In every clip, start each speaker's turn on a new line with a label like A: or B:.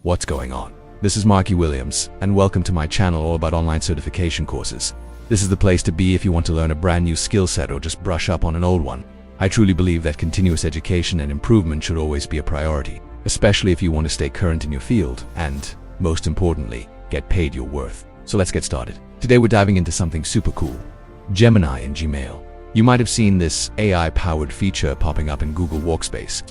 A: What's going on? This is Markie Williams, and welcome to my channel all about online certification courses. This is the place to be if you want to learn a brand new skill set or just brush up on an old one. I truly believe that continuous education and improvement should always be a priority, especially if you want to stay current in your field and, most importantly, get paid your worth. So let's get started. Today we're diving into something super cool: Gemini in Gmail. You might have seen this AI-powered feature popping up in Google Workspace.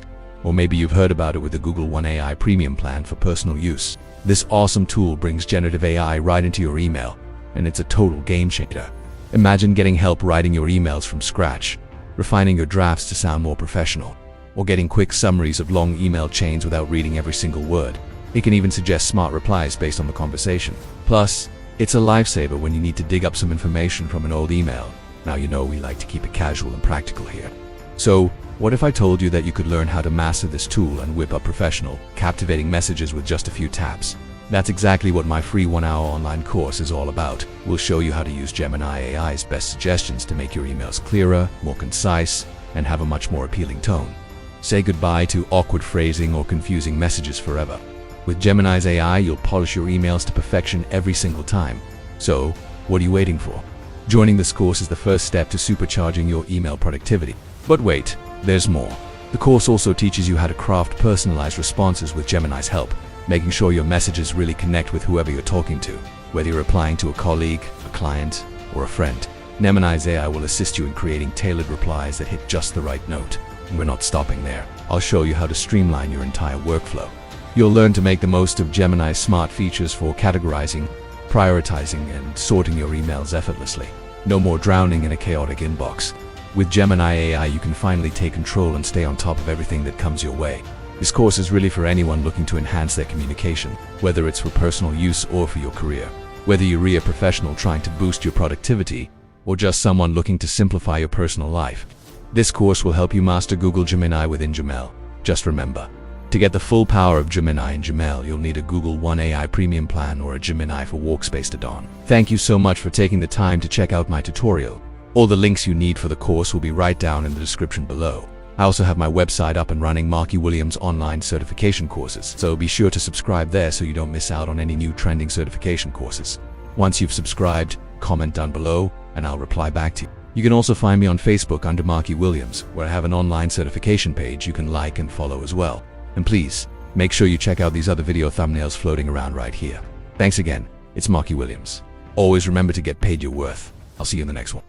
A: Or maybe you've heard about it with the Google One AI Premium plan for personal use. This awesome tool brings generative AI right into your email, and it's a total game changer. Imagine getting help writing your emails from scratch, refining your drafts to sound more professional, or getting quick summaries of long email chains without reading every single word. It can even suggest smart replies based on the conversation. Plus, it's a lifesaver when you need to dig up some information from an old email. Now you know we like to keep it casual and practical here. So, what if I told you that you could learn how to master this tool and whip up professional, captivating messages with just a few taps? That's exactly what my free 1-hour online course is all about. We'll show you how to use Gemini AI's best suggestions to make your emails clearer, more concise, and have a much more appealing tone. Say goodbye to awkward phrasing or confusing messages forever. With Gemini's AI, you'll polish your emails to perfection every single time. So, what are you waiting for? Joining this course is the first step to supercharging your email productivity. But wait, there's more. The course also teaches you how to craft personalized responses with Gemini's help, making sure your messages really connect with whoever you're talking to, whether you're replying to a colleague, a client, or a friend. Gemini's AI will assist you in creating tailored replies that hit just the right note. And we're not stopping there. I'll show you how to streamline your entire workflow. You'll learn to make the most of Gemini's smart features for categorizing, prioritizing, and sorting your emails effortlessly. No more drowning in a chaotic inbox. With Gemini AI, you can finally take control and stay on top of everything that comes your way. This course is really for anyone looking to enhance their communication, whether it's for personal use or for your career. Whether you're a professional trying to boost your productivity, or just someone looking to simplify your personal life, this course will help you master Google Gemini within Gmail. Just remember, to get the full power of Gemini in Gmail, you'll need a Google One AI Premium plan or a Gemini for Workspace add-on. Thank you so much for taking the time to check out my tutorial. All the links you need for the course will be right down in the description below. I also have my website up and running, Markie Williams Online Certification Courses, so be sure to subscribe there so you don't miss out on any new trending certification courses. Once you've subscribed, comment down below and I'll reply back to you. You can also find me on Facebook under Markie Williams, where I have an online certification page you can like and follow as well. And please, make sure you check out these other video thumbnails floating around right here. Thanks again, it's Markie Williams. Always remember to get paid your worth. I'll see you in the next one.